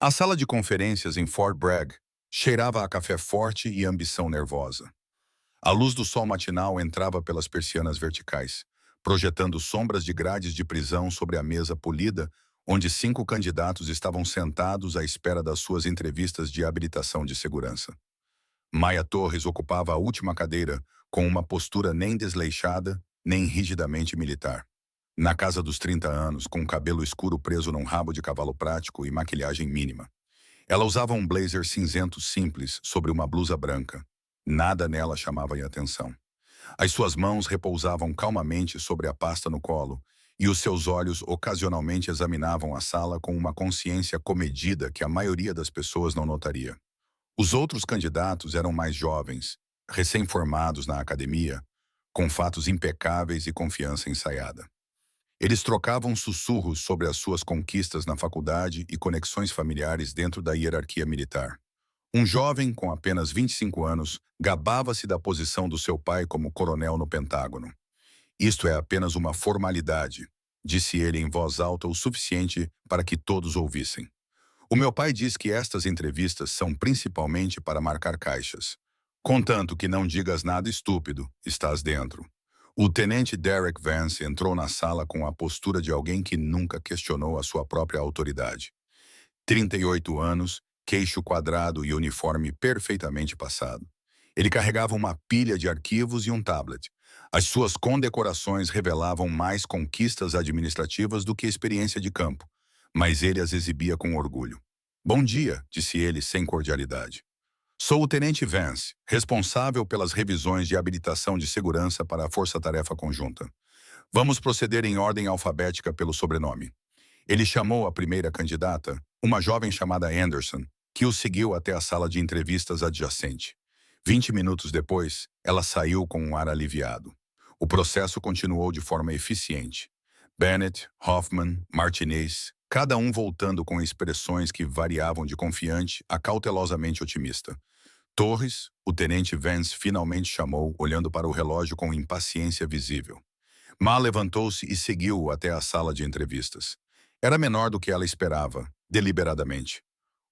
A sala de conferências em Fort Bragg cheirava a café forte e ambição nervosa. A luz do sol matinal entrava pelas persianas verticais, projetando sombras de grades de prisão sobre a mesa polida, onde 5 candidatos estavam sentados à espera das suas entrevistas de habilitação de segurança. Maia Torres ocupava a última cadeira, com uma postura nem desleixada, nem rigidamente militar. Na casa dos 30 anos, com o cabelo escuro preso num rabo de cavalo prático e maquilhagem mínima. Ela usava um blazer cinzento simples sobre uma blusa branca. Nada nela chamava-lhe atenção. As suas mãos repousavam calmamente sobre a pasta no colo, e os seus olhos ocasionalmente examinavam a sala com uma consciência comedida que a maioria das pessoas não notaria. Os outros candidatos eram mais jovens, recém-formados na academia, com fatos impecáveis e confiança ensaiada. Eles trocavam sussurros sobre as suas conquistas na faculdade e conexões familiares dentro da hierarquia militar. Um jovem com apenas 25 anos gabava-se da posição do seu pai como coronel no Pentágono. Isto é apenas uma formalidade, disse ele em voz alta o suficiente para que todos ouvissem. O meu pai diz que estas entrevistas são principalmente para marcar caixas. Contanto que não digas nada estúpido, estás dentro. O tenente Derek Vance entrou na sala com a postura de alguém que nunca questionou a sua própria autoridade. 38 anos, queixo quadrado e uniforme perfeitamente passado. Ele carregava uma pilha de arquivos e um tablet. As suas condecorações revelavam mais conquistas administrativas do que experiência de campo, mas ele as exibia com orgulho. Bom dia, disse ele sem cordialidade. Sou o tenente Vance, responsável pelas revisões de habilitação de segurança para a Força-Tarefa Conjunta. Vamos proceder em ordem alfabética pelo sobrenome. Ele chamou a primeira candidata, uma jovem chamada Anderson, que o seguiu até a sala de entrevistas adjacente. 20 minutos depois, ela saiu com um ar aliviado. O processo continuou de forma eficiente. Bennett, Hoffman, Martinez, cada um voltando com expressões que variavam de confiante a cautelosamente otimista. Torres, o tenente Vance finalmente chamou, olhando para o relógio com impaciência visível. Ma levantou-se e seguiu-o até a sala de entrevistas. Era menor do que ela esperava, deliberadamente.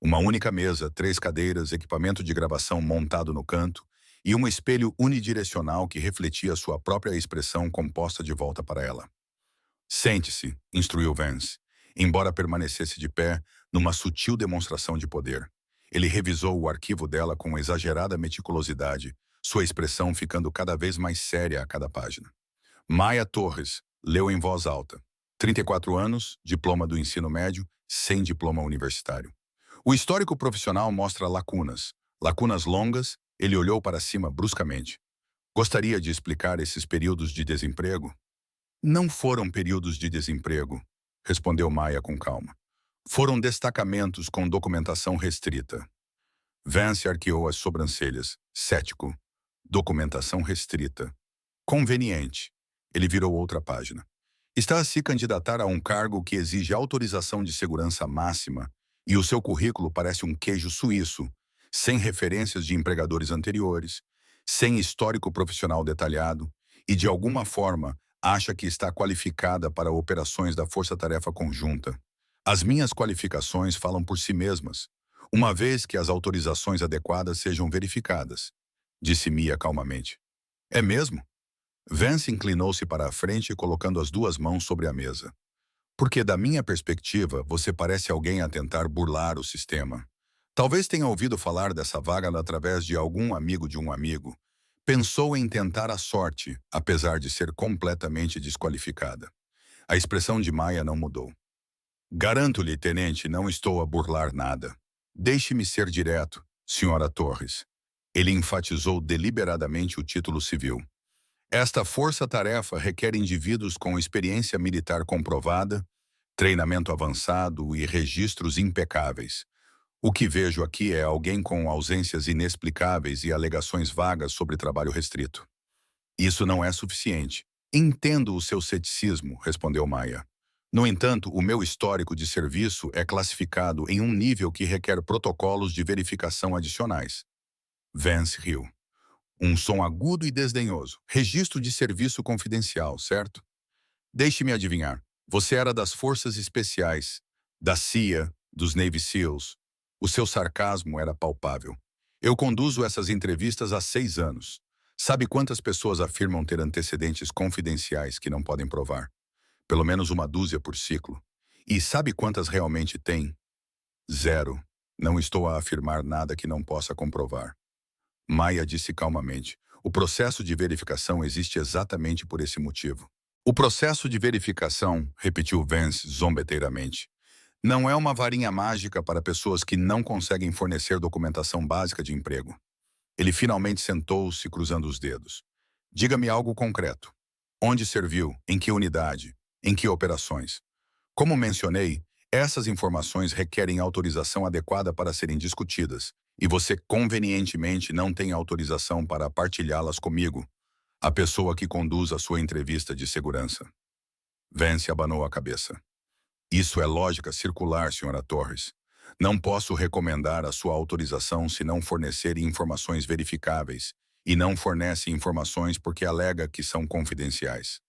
Uma única mesa, 3 cadeiras, equipamento de gravação montado no canto e um espelho unidirecional que refletia sua própria expressão composta de volta para ela. Sente-se, instruiu Vance, embora permanecesse de pé, numa sutil demonstração de poder. Ele revisou o arquivo dela com exagerada meticulosidade, sua expressão ficando cada vez mais séria a cada página. Maia Torres leu em voz alta. 34 anos, diploma do ensino médio, sem diploma universitário. O histórico profissional mostra lacunas. Lacunas longas, ele olhou para cima bruscamente. Gostaria de explicar esses períodos de desemprego? Não foram períodos de desemprego, respondeu Maia com calma. Foram destacamentos com documentação restrita. Vance arqueou as sobrancelhas, cético. Documentação restrita. Conveniente. Ele virou outra página. Está a se candidatar a um cargo que exige autorização de segurança máxima e o seu currículo parece um queijo suíço, sem referências de empregadores anteriores, sem histórico profissional detalhado e, de alguma forma, acha que está qualificada para operações da Força-Tarefa Conjunta. As minhas qualificações falam por si mesmas, uma vez que as autorizações adequadas sejam verificadas, disse Mia calmamente. É mesmo? Vance inclinou-se para a frente colocando as 2 mãos sobre a mesa. Porque, da minha perspectiva, você parece alguém a tentar burlar o sistema. Talvez tenha ouvido falar dessa vaga através de algum amigo de um amigo. Pensou em tentar a sorte, apesar de ser completamente desqualificada. A expressão de Maia não mudou. Garanto-lhe, tenente, não estou a burlar nada. Deixe-me ser direto, senhora Torres. Ele enfatizou deliberadamente o título civil. Esta força-tarefa requer indivíduos com experiência militar comprovada, treinamento avançado e registros impecáveis. O que vejo aqui é alguém com ausências inexplicáveis e alegações vagas sobre trabalho restrito. Isso não é suficiente. Entendo o seu ceticismo, respondeu Maia. No entanto, o meu histórico de serviço é classificado em um nível que requer protocolos de verificação adicionais. Vance riu. Um som agudo e desdenhoso. Registro de serviço confidencial, certo? Deixe-me adivinhar. Você era das Forças Especiais, da CIA, dos Navy SEALs. O seu sarcasmo era palpável. Eu conduzo essas entrevistas há 6 anos. Sabe quantas pessoas afirmam ter antecedentes confidenciais que não podem provar? Pelo menos uma dúzia por ciclo. E sabe quantas realmente têm? Zero. Não estou a afirmar nada que não possa comprovar. Maia disse calmamente. O processo de verificação existe exatamente por esse motivo. O processo de verificação, repetiu Vance zombeteiramente, não é uma varinha mágica para pessoas que não conseguem fornecer documentação básica de emprego. Ele finalmente sentou-se, cruzando os dedos. Diga-me algo concreto. Onde serviu? Em que unidade? Em que operações? Como mencionei, essas informações requerem autorização adequada para serem discutidas, e você convenientemente não tem autorização para partilhá-las comigo, a pessoa que conduz a sua entrevista de segurança. Vance abanou a cabeça. Isso é lógica circular, Sra. Torres. Não posso recomendar a sua autorização se não fornecer informações verificáveis, e não fornece informações porque alega que são confidenciais.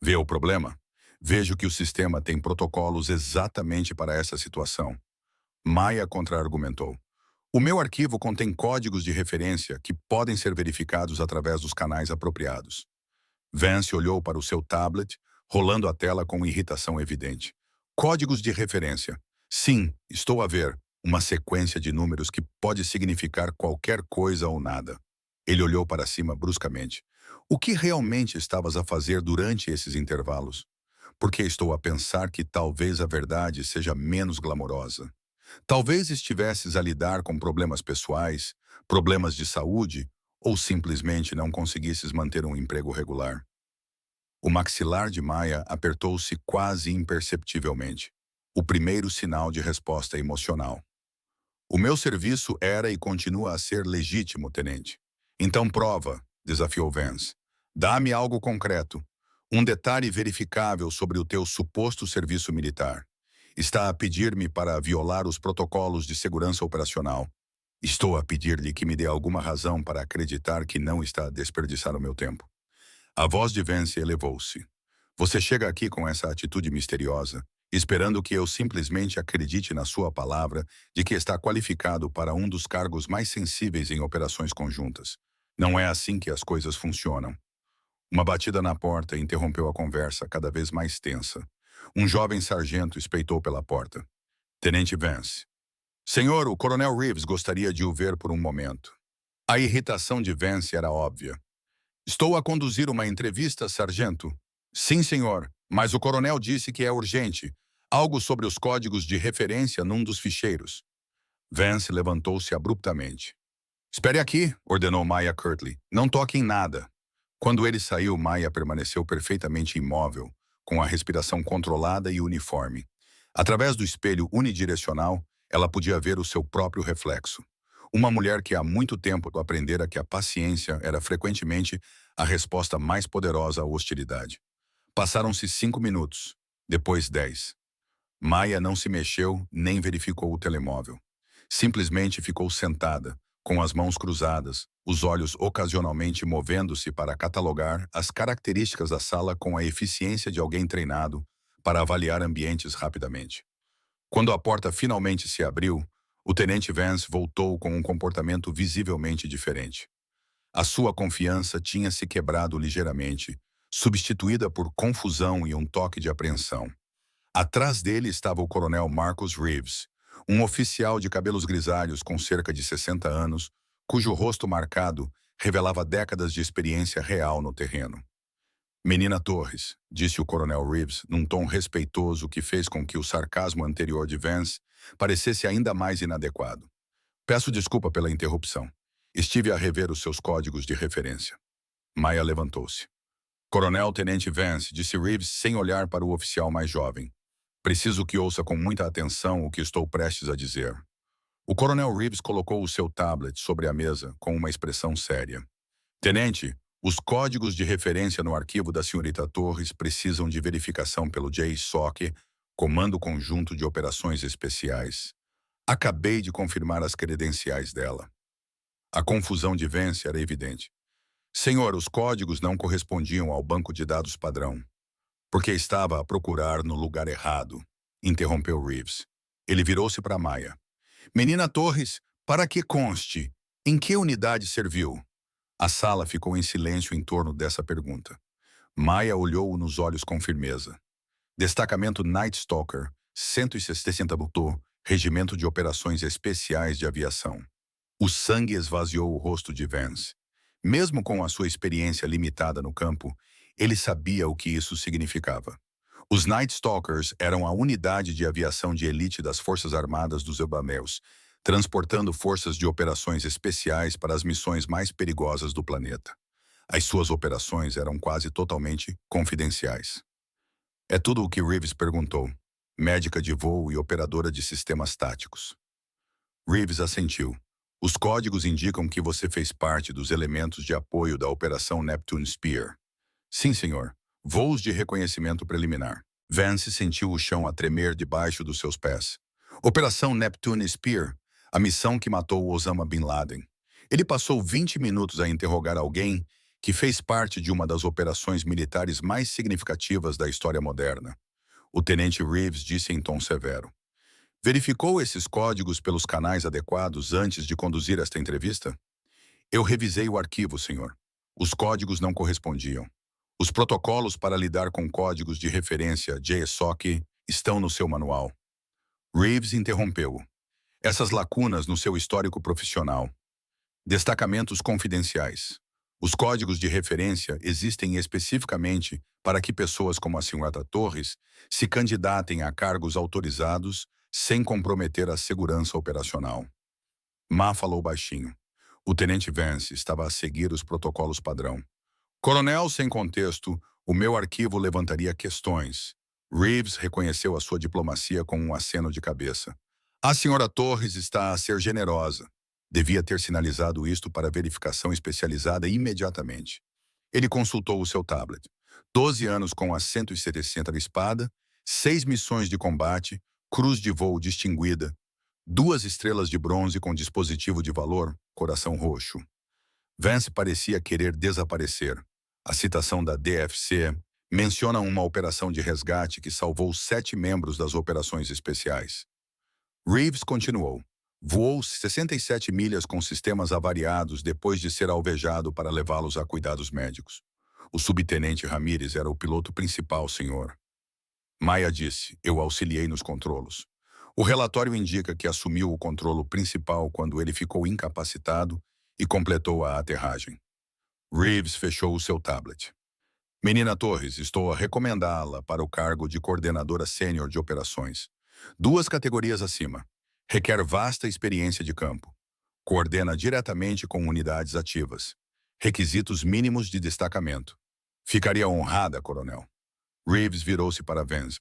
Vê o problema? Vejo que o sistema tem protocolos exatamente para essa situação. Maia contra-argumentou. O meu arquivo contém códigos de referência que podem ser verificados através dos canais apropriados. Vance olhou para o seu tablet, rolando a tela com irritação evidente. Códigos de referência. Sim, estou a ver. Uma sequência de números que pode significar qualquer coisa ou nada. Ele olhou para cima bruscamente. O que realmente estavas a fazer durante esses intervalos? Porque estou a pensar que talvez a verdade seja menos glamourosa. Talvez estivesses a lidar com problemas pessoais, problemas de saúde, ou simplesmente não conseguisses manter um emprego regular. O maxilar de Maia apertou-se quase imperceptivelmente. O primeiro sinal de resposta emocional. O meu serviço era e continua a ser legítimo, tenente. Então prova, desafiou Vance. Dá-me algo concreto. Um detalhe verificável sobre o teu suposto serviço militar. Está a pedir-me para violar os protocolos de segurança operacional. Estou a pedir-lhe que me dê alguma razão para acreditar que não está a desperdiçar o meu tempo. A voz de Vance elevou-se. Você chega aqui com essa atitude misteriosa, esperando que eu simplesmente acredite na sua palavra de que está qualificado para um dos cargos mais sensíveis em operações conjuntas. Não é assim que as coisas funcionam. Uma batida na porta interrompeu a conversa cada vez mais tensa. Um jovem sargento espreitou pela porta. Tenente Vance. Senhor, o Coronel Reeves gostaria de o ver por um momento. A irritação de Vance era óbvia. Estou a conduzir uma entrevista, sargento? Sim, senhor, mas o coronel disse que é urgente. Algo sobre os códigos de referência num dos ficheiros. Vance levantou-se abruptamente. Espere aqui, ordenou Maia curtly. Não toque em nada. Quando ele saiu, Maia permaneceu perfeitamente imóvel, com a respiração controlada e uniforme. Através do espelho unidirecional, ela podia ver o seu próprio reflexo. Uma mulher que há muito tempo aprendera que a paciência era frequentemente a resposta mais poderosa à hostilidade. Passaram-se 5 minutos, depois 10. Maia não se mexeu nem verificou o telemóvel. Simplesmente ficou sentada, com as mãos cruzadas, os olhos ocasionalmente movendo-se para catalogar as características da sala com a eficiência de alguém treinado para avaliar ambientes rapidamente. Quando a porta finalmente se abriu, o tenente Vance voltou com um comportamento visivelmente diferente. A sua confiança tinha se quebrado ligeiramente, substituída por confusão e um toque de apreensão. Atrás dele estava o coronel Marcus Reeves, um oficial de cabelos grisalhos com cerca de 60 anos, cujo rosto marcado revelava décadas de experiência real no terreno. Menina Torres, disse o coronel Reeves num tom respeitoso que fez com que o sarcasmo anterior de Vance parecesse ainda mais inadequado. Peço desculpa pela interrupção. Estive a rever os seus códigos de referência. Maia levantou-se. Coronel Tenente Vance, disse Reeves sem olhar para o oficial mais jovem. Preciso que ouça com muita atenção o que estou prestes a dizer. O coronel Reeves colocou o seu tablet sobre a mesa com uma expressão séria. Tenente, os códigos de referência no arquivo da senhorita Torres precisam de verificação pelo JSOC, Comando Conjunto de Operações Especiais. Acabei de confirmar as credenciais dela. A confusão de Vance era evidente. Senhor, os códigos não correspondiam ao banco de dados padrão. Porque estava a procurar no lugar errado, interrompeu Reeves. Ele virou-se para Maia. Menina Torres, para que conste, em que unidade serviu? A sala ficou em silêncio em torno dessa pergunta. Maia olhou-o nos olhos com firmeza. Destacamento Night Stalker, 160 Butô, Regimento de Operações Especiais de Aviação. O sangue esvaziou o rosto de Vance. Mesmo com a sua experiência limitada no campo, ele sabia o que isso significava. Os Night Stalkers eram a unidade de aviação de elite das Forças Armadas dos Ebameus, transportando forças de operações especiais para as missões mais perigosas do planeta. As suas operações eram quase totalmente confidenciais. É tudo o que Reeves perguntou, médica de voo e operadora de sistemas táticos. Reeves assentiu. Os códigos indicam que você fez parte dos elementos de apoio da Operação Neptune Spear. Sim, senhor. Voos de reconhecimento preliminar. Vance sentiu o chão a tremer debaixo dos seus pés. Operação Neptune Spear, a missão que matou Osama Bin Laden. Ele passou 20 minutos a interrogar alguém que fez parte de uma das operações militares mais significativas da história moderna. O tenente Reeves disse em tom severo. Verificou esses códigos pelos canais adequados antes de conduzir esta entrevista? Eu revisei o arquivo, senhor. Os códigos não correspondiam. Os protocolos para lidar com códigos de referência JSOC estão no seu manual. Reeves interrompeu-o. Essas lacunas no seu histórico profissional. Destacamentos confidenciais. Os códigos de referência existem especificamente para que pessoas como a senhora Torres se candidatem a cargos autorizados sem comprometer a segurança operacional. Ma falou baixinho. O tenente Vance estava a seguir os protocolos padrão. Coronel, sem contexto, o meu arquivo levantaria questões. Reeves reconheceu a sua diplomacia com um aceno de cabeça. A senhora Torres está a ser generosa. Devia ter sinalizado isto para verificação especializada imediatamente. Ele consultou o seu tablet. 12 anos com a 160 espada, 6 missões de combate, cruz de voo distinguida, 2 estrelas de bronze com dispositivo de valor, coração roxo. Vance parecia querer desaparecer. A citação da DFC menciona uma operação de resgate que salvou 7 membros das operações especiais. Reeves continuou. Voou 67 milhas com sistemas avariados depois de ser alvejado para levá-los a cuidados médicos. O subtenente Ramírez era o piloto principal, senhor. Maia disse, eu auxiliei nos controlos. O relatório indica que assumiu o controlo principal quando ele ficou incapacitado e completou a aterragem. Reeves fechou o seu tablet. Menina Torres, estou a recomendá-la para o cargo de coordenadora sênior de operações. 2 categorias acima. Requer vasta experiência de campo. Coordena diretamente com unidades ativas. Requisitos mínimos de destacamento. Ficaria honrada, coronel. Reeves virou-se para Vance.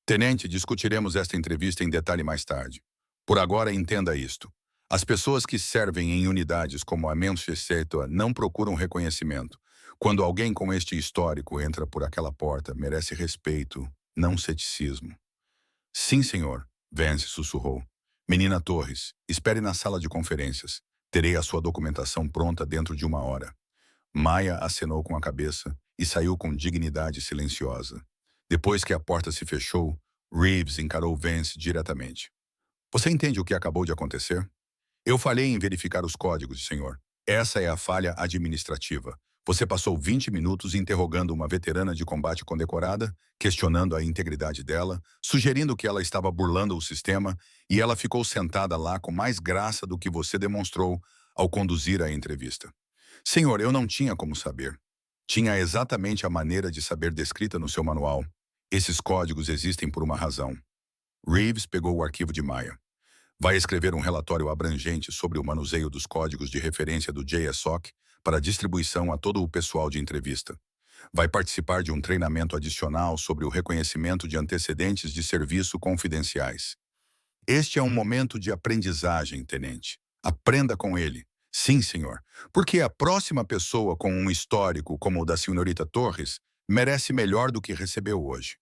Tenente, discutiremos esta entrevista em detalhe mais tarde. Por agora, entenda isto. As pessoas que servem em unidades como a Manchester não procuram reconhecimento. Quando alguém com este histórico entra por aquela porta, merece respeito, não ceticismo. Sim, senhor, Vance sussurrou. Menina Torres, espere na sala de conferências. Terei a sua documentação pronta dentro de 1 hora. Maia acenou com a cabeça e saiu com dignidade silenciosa. Depois que a porta se fechou, Reeves encarou Vance diretamente. Você entende o que acabou de acontecer? Eu falhei em verificar os códigos, senhor. Essa é a falha administrativa. Você passou 20 minutos interrogando uma veterana de combate condecorada, questionando a integridade dela, sugerindo que ela estava burlando o sistema, e ela ficou sentada lá com mais graça do que você demonstrou ao conduzir a entrevista. Senhor, eu não tinha como saber. Tinha exatamente a maneira de saber descrita no seu manual. Esses códigos existem por uma razão. Reeves pegou o arquivo de Maia. Vai escrever um relatório abrangente sobre o manuseio dos códigos de referência do JSOC para distribuição a todo o pessoal de entrevista. Vai participar de um treinamento adicional sobre o reconhecimento de antecedentes de serviço confidenciais. Este é um momento de aprendizagem, tenente. Aprenda com ele. Sim, senhor. Porque a próxima pessoa com um histórico como o da senhorita Torres merece melhor do que recebeu hoje.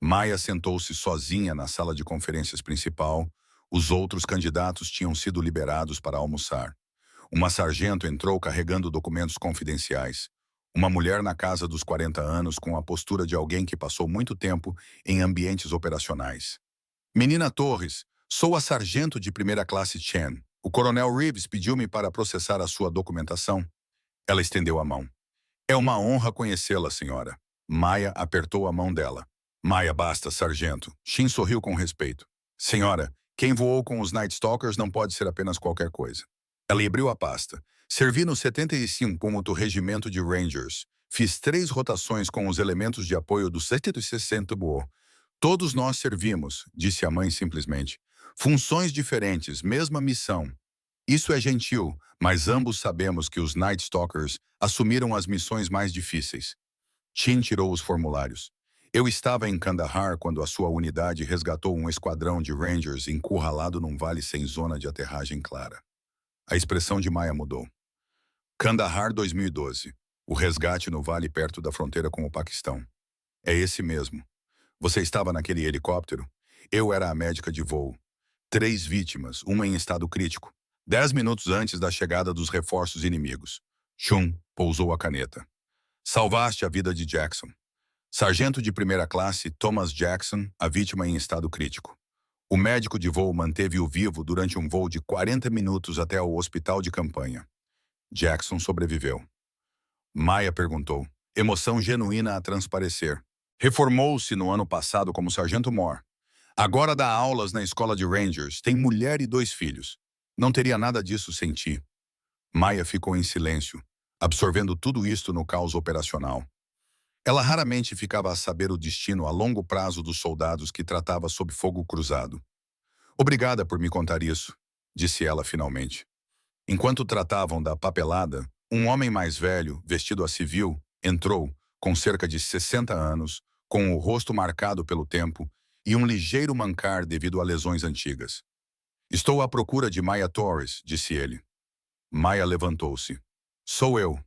Maia sentou-se sozinha na sala de conferências principal. Os outros candidatos tinham sido liberados para almoçar. Uma sargento entrou carregando documentos confidenciais. Uma mulher na casa dos 40 anos com a postura de alguém que passou muito tempo em ambientes operacionais. Menina Torres, sou a sargento de primeira classe Chen. O coronel Reeves pediu-me para processar a sua documentação. Ela estendeu a mão. É uma honra conhecê-la, senhora. Maia apertou a mão dela. Maia, basta, sargento. Shin sorriu com respeito. Senhora, quem voou com os Night Stalkers não pode ser apenas qualquer coisa. Ela abriu a pasta. Servi no 75º Regimento de Rangers. Fiz 3 rotações com os elementos de apoio do 760 Boa. Todos nós servimos, disse a mãe simplesmente. Funções diferentes, mesma missão. Isso é gentil, mas ambos sabemos que os Night Stalkers assumiram as missões mais difíceis. Chin tirou os formulários. Eu estava em Kandahar quando a sua unidade resgatou um esquadrão de Rangers encurralado num vale sem zona de aterragem clara. A expressão de Maia mudou. Kandahar 2012. O resgate no vale perto da fronteira com o Paquistão. É esse mesmo. Você estava naquele helicóptero? Eu era a médica de voo. 3 vítimas, uma em estado crítico. 10 minutos antes da chegada dos reforços inimigos. Chun pousou a caneta. Salvaste a vida de Jackson. Sargento de primeira classe Thomas Jackson, a vítima em estado crítico. O médico de voo manteve-o vivo durante um voo de 40 minutos até o hospital de campanha. Jackson sobreviveu. Maia perguntou, emoção genuína a transparecer. Reformou-se no ano passado como sargento Moore. Agora dá aulas na escola de Rangers, tem mulher e 2 filhos. Não teria nada disso sem ti. Maia ficou em silêncio, absorvendo tudo isto no caos operacional. Ela raramente ficava a saber o destino a longo prazo dos soldados que tratava sob fogo cruzado. Obrigada por me contar isso, disse ela finalmente. Enquanto tratavam da papelada, um homem mais velho, vestido a civil, entrou, com cerca de 60 anos, com o rosto marcado pelo tempo e um ligeiro mancar devido a lesões antigas. Estou à procura de Maia Torres, disse ele. Maia levantou-se. Sou eu.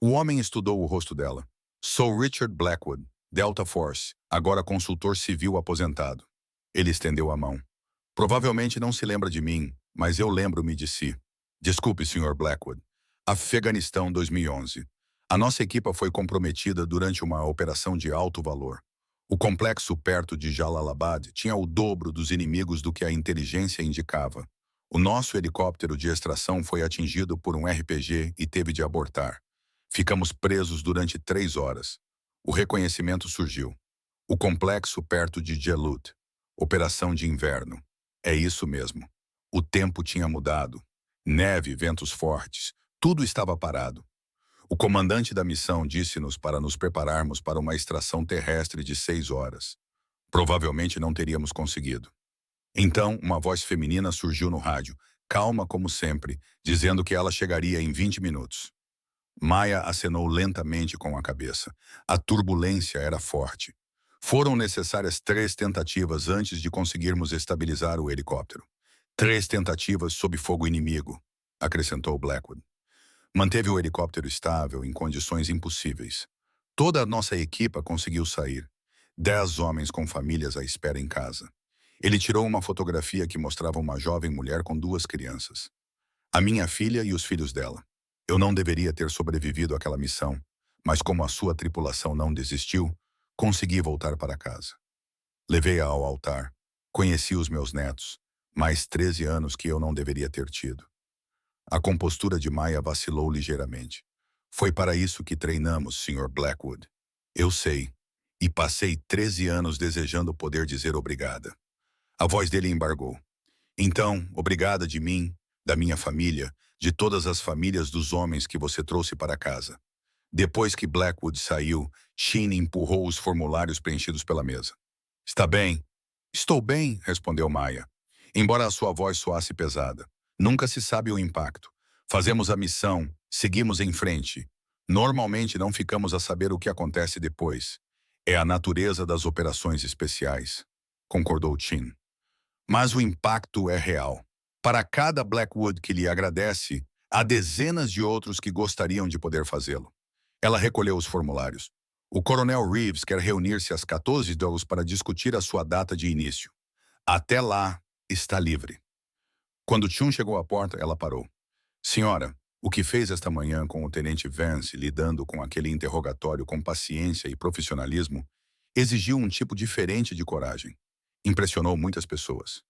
O homem estudou o rosto dela. Sou Richard Blackwood, Delta Force, agora consultor civil aposentado. Ele estendeu a mão. Provavelmente não se lembra de mim, mas eu lembro-me de si. Desculpe, Sr. Blackwood. Afeganistão 2011. A nossa equipa foi comprometida durante uma operação de alto valor. O complexo perto de Jalalabad tinha o dobro dos inimigos do que a inteligência indicava. O nosso helicóptero de extração foi atingido por um RPG e teve de abortar. Ficamos presos durante 3 horas. O reconhecimento surgiu. O complexo perto de Jelut. Operação de inverno. É isso mesmo. O tempo tinha mudado. Neve, ventos fortes. Tudo estava parado. O comandante da missão disse-nos para nos prepararmos para uma extração terrestre de 6 horas. Provavelmente não teríamos conseguido. Então, uma voz feminina surgiu no rádio, calma como sempre, dizendo que ela chegaria em 20 minutos. Maia acenou lentamente com a cabeça. A turbulência era forte. Foram necessárias 3 tentativas antes de conseguirmos estabilizar o helicóptero. 3 tentativas sob fogo inimigo, acrescentou Blackwood. Manteve o helicóptero estável em condições impossíveis. Toda a nossa equipa conseguiu sair. 10 homens com famílias à espera em casa. Ele tirou uma fotografia que mostrava uma jovem mulher com 2 crianças. A minha filha e os filhos dela. Eu não deveria ter sobrevivido àquela missão, mas como a sua tripulação não desistiu, consegui voltar para casa. Levei-a ao altar. Conheci os meus netos. Mais 13 anos que eu não deveria ter tido. A compostura de Maia vacilou ligeiramente. Foi para isso que treinamos, Sr. Blackwood. Eu sei. E passei 13 anos desejando poder dizer obrigada. A voz dele embargou. Então, obrigada de mim, da minha família, de todas as famílias dos homens que você trouxe para casa. Depois que Blackwood saiu, Shin empurrou os formulários preenchidos pela mesa. Está bem? Estou bem, respondeu Maia. Embora a sua voz soasse pesada. Nunca se sabe o impacto. Fazemos a missão, seguimos em frente. Normalmente não ficamos a saber o que acontece depois. É a natureza das operações especiais, concordou Chin. Mas o impacto é real. Para cada Blackwood que lhe agradece, há dezenas de outros que gostariam de poder fazê-lo. Ela recolheu os formulários. O coronel Reeves quer reunir-se às 14 para discutir a sua data de início. Até lá, está livre. Quando Chun chegou à porta, ela parou. Senhora, o que fez esta manhã com o tenente Vance lidando com aquele interrogatório com paciência e profissionalismo exigiu um tipo diferente de coragem. Impressionou muitas pessoas.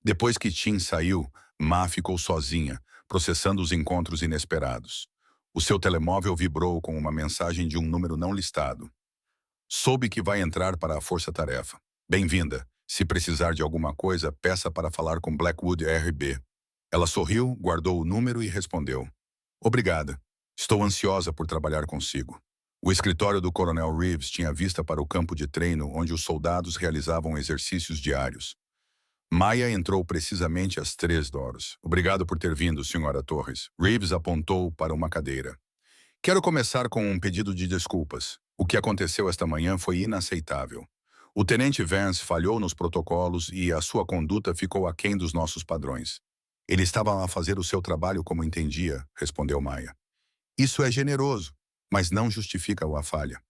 Depois que Tim saiu, Ma ficou sozinha, processando os encontros inesperados. O seu telemóvel vibrou com uma mensagem de um número não listado. Soube que vai entrar para a força-tarefa. Bem-vinda. Se precisar de alguma coisa, peça para falar com Blackwood RB. Ela sorriu, guardou o número e respondeu. Obrigada. Estou ansiosa por trabalhar consigo. O escritório do Coronel Reeves tinha vista para o campo de treino onde os soldados realizavam exercícios diários. Maia entrou precisamente às 3 horas. Obrigado por ter vindo, Sra. Torres. Reeves apontou para uma cadeira. Quero começar com um pedido de desculpas. O que aconteceu esta manhã foi inaceitável. O tenente Vance falhou nos protocolos e a sua conduta ficou aquém dos nossos padrões. Ele estava a fazer o seu trabalho como entendia, respondeu Maia. Isso é generoso, mas não justifica a falha.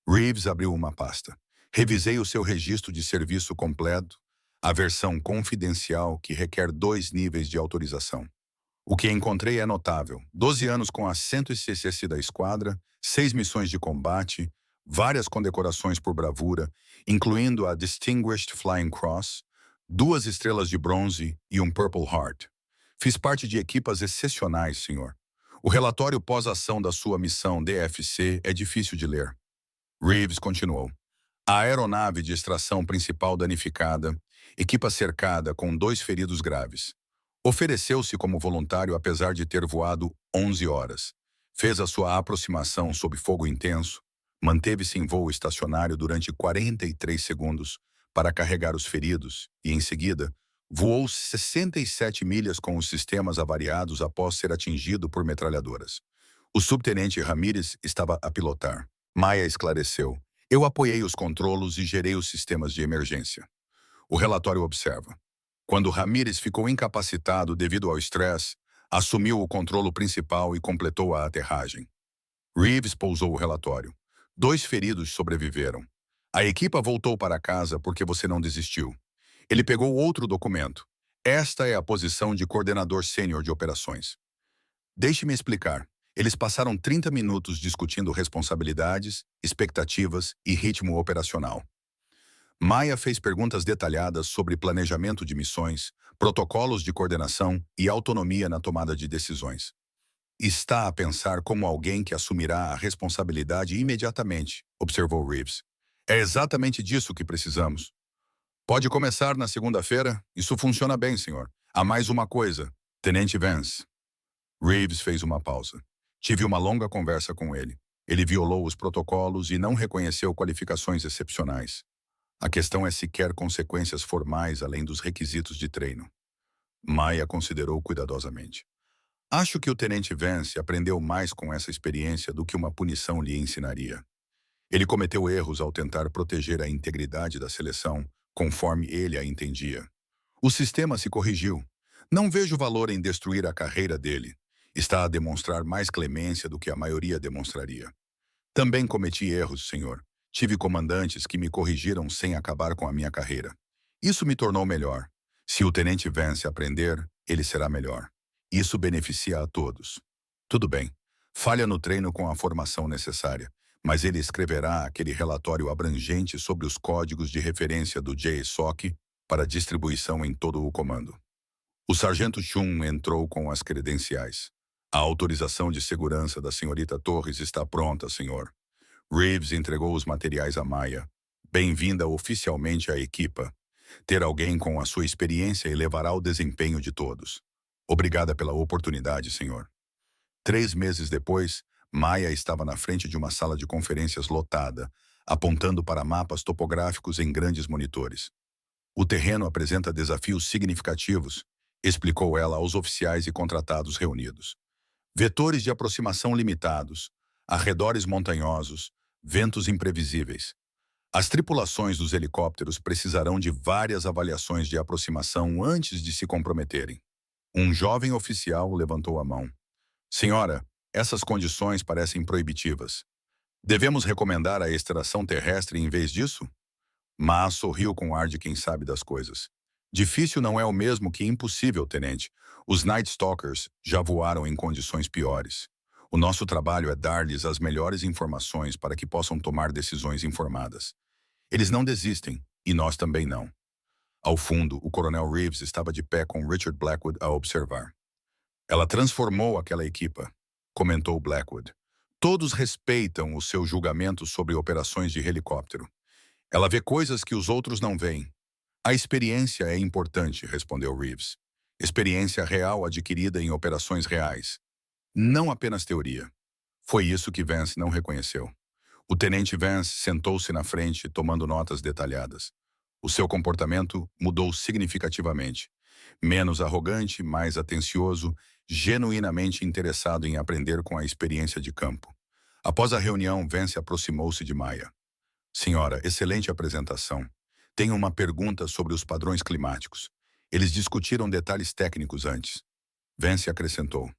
Reeves abriu uma pasta. Revisei o seu registro de serviço completo, a versão confidencial que requer 2 níveis de autorização. O que encontrei é notável. 12 anos com a 106ª da Esquadra, 6 missões de combate, várias condecorações por bravura, incluindo a Distinguished Flying Cross, 2 estrelas de bronze e um Purple Heart. Fiz parte de equipas excepcionais, senhor. O relatório pós-ação da sua missão DFC é difícil de ler. Reeves continuou. A aeronave de extração principal danificada, equipa cercada com 2 feridos graves. Ofereceu-se como voluntário apesar de ter voado 11 horas. Fez a sua aproximação sob fogo intenso, manteve-se em voo estacionário durante 43 segundos para carregar os feridos e, em seguida, voou 67 milhas com os sistemas avariados após ser atingido por metralhadoras. O subtenente Ramírez estava a pilotar. Maia esclareceu. Eu apoiei os controlos e gerei os sistemas de emergência. O relatório observa. Quando Ramírez ficou incapacitado devido ao estresse, assumiu o controlo principal e completou a aterragem. Reeves pousou o relatório. 2 feridos sobreviveram. A equipa voltou para casa porque você não desistiu. Ele pegou outro documento. Esta é a posição de coordenador sênior de operações. Deixe-me explicar. Eles passaram 30 minutos discutindo responsabilidades, expectativas e ritmo operacional. Maia fez perguntas detalhadas sobre planejamento de missões, protocolos de coordenação e autonomia na tomada de decisões. Está a pensar como alguém que assumirá a responsabilidade imediatamente, observou Reeves. É exatamente disso que precisamos. Pode começar na segunda-feira? Isso funciona bem, senhor. Há mais uma coisa. Tenente Vance. Reeves fez uma pausa. Tive uma longa conversa com ele. Ele violou os protocolos e não reconheceu qualificações excepcionais. A questão é se quer consequências formais além dos requisitos de treino. Maia considerou cuidadosamente. Acho que o tenente Vance aprendeu mais com essa experiência do que uma punição lhe ensinaria. Ele cometeu erros ao tentar proteger a integridade da seleção, conforme ele a entendia. O sistema se corrigiu. Não vejo valor em destruir a carreira dele. Está a demonstrar mais clemência do que a maioria demonstraria. Também cometi erros, senhor. Tive comandantes que me corrigiram sem acabar com a minha carreira. Isso me tornou melhor. Se o tenente Vance aprender, ele será melhor. Isso beneficia a todos. Tudo bem. Falha no treino com a formação necessária, mas ele escreverá aquele relatório abrangente sobre os códigos de referência do JSOC para distribuição em todo o comando. O sargento Chun entrou com as credenciais. A autorização de segurança da senhorita Torres está pronta, senhor. Reeves entregou os materiais a Maia. Bem-vinda oficialmente à equipa. Ter alguém com a sua experiência elevará o desempenho de todos. Obrigada pela oportunidade, senhor. 3 meses depois, Maia estava na frente de uma sala de conferências lotada, apontando para mapas topográficos em grandes monitores. O terreno apresenta desafios significativos, explicou ela aos oficiais e contratados reunidos. Vetores de aproximação limitados, arredores montanhosos, ventos imprevisíveis. As tripulações dos helicópteros precisarão de várias avaliações de aproximação antes de se comprometerem. Um jovem oficial levantou a mão. Senhora, essas condições parecem proibitivas. Devemos recomendar a extração terrestre em vez disso? Ma sorriu com ar de quem sabe das coisas. Difícil não é o mesmo que impossível, tenente. Os Night Stalkers já voaram em condições piores. O nosso trabalho é dar-lhes as melhores informações para que possam tomar decisões informadas. Eles não desistem, e nós também não. Ao fundo, o coronel Reeves estava de pé com Richard Blackwood a observar. Ela transformou aquela equipa, comentou Blackwood. Todos respeitam o seu julgamento sobre operações de helicóptero. Ela vê coisas que os outros não veem. A experiência é importante, respondeu Reeves. Experiência real adquirida em operações reais. Não apenas teoria. Foi isso que Vance não reconheceu. O tenente Vance sentou-se na frente, tomando notas detalhadas. O seu comportamento mudou significativamente. Menos arrogante, mais atencioso, genuinamente interessado em aprender com a experiência de campo. Após a reunião, Vance aproximou-se de Maya. Senhora, excelente apresentação. Tenho uma pergunta sobre os padrões climáticos. Eles discutiram detalhes técnicos antes. Vance acrescentou.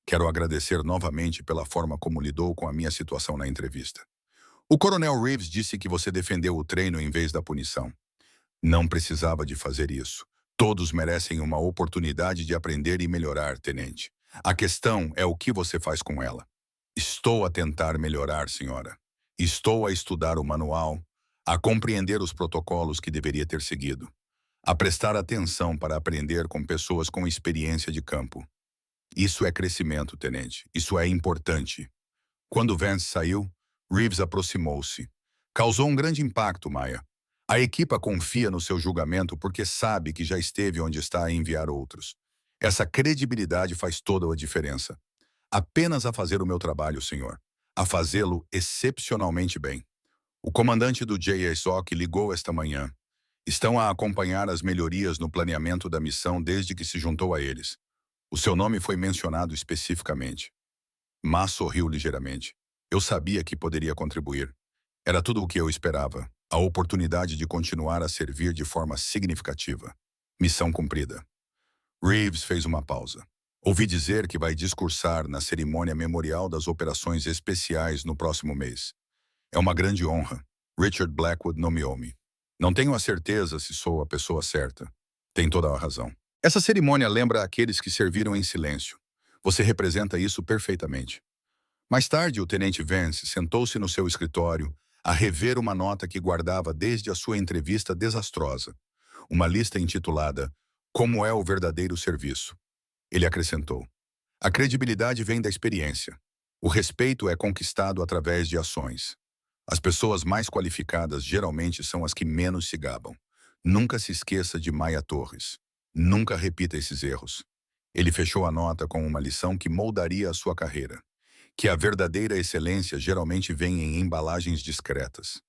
Quero agradecer novamente pela forma como lidou com a minha situação na entrevista. O coronel Reeves disse que você defendeu o treino em vez da punição. Não precisava de fazer isso. Todos merecem uma oportunidade de aprender e melhorar, tenente. A questão é o que você faz com ela. Estou a tentar melhorar, senhora. Estou a estudar o manual, a compreender os protocolos que deveria ter seguido, a prestar atenção para aprender com pessoas com experiência de campo. Isso é crescimento, tenente. Isso é importante. Quando Vance saiu, Reeves aproximou-se. Causou um grande impacto, Maya. A equipa confia no seu julgamento porque sabe que já esteve onde está a enviar outros. Essa credibilidade faz toda a diferença. Apenas a fazer o meu trabalho, senhor. A fazê-lo excepcionalmente bem. O comandante do JSOC ligou esta manhã. Estão a acompanhar as melhorias no planeamento da missão desde que se juntou a eles. O seu nome foi mencionado especificamente. Ma sorriu ligeiramente. Eu sabia que poderia contribuir. Era tudo o que eu esperava. A oportunidade de continuar a servir de forma significativa. Missão cumprida. Reeves fez uma pausa. Ouvi dizer que vai discursar na cerimônia memorial das operações especiais no próximo mês. É uma grande honra. Richard Blackwood nomeou-me. Não tenho a certeza se sou a pessoa certa. Tem toda a razão. Essa cerimônia lembra aqueles que serviram em silêncio. Você representa isso perfeitamente. Mais tarde, o tenente Vance sentou-se no seu escritório a rever uma nota que guardava desde a sua entrevista desastrosa. Uma lista intitulada Como é o verdadeiro serviço. Ele acrescentou. A credibilidade vem da experiência. O respeito é conquistado através de ações. As pessoas mais qualificadas geralmente são as que menos se gabam. Nunca se esqueça de Maya Torres. Nunca repita esses erros. Ele fechou a nota com uma lição que moldaria a sua carreira. Que a verdadeira excelência geralmente vem em embalagens discretas.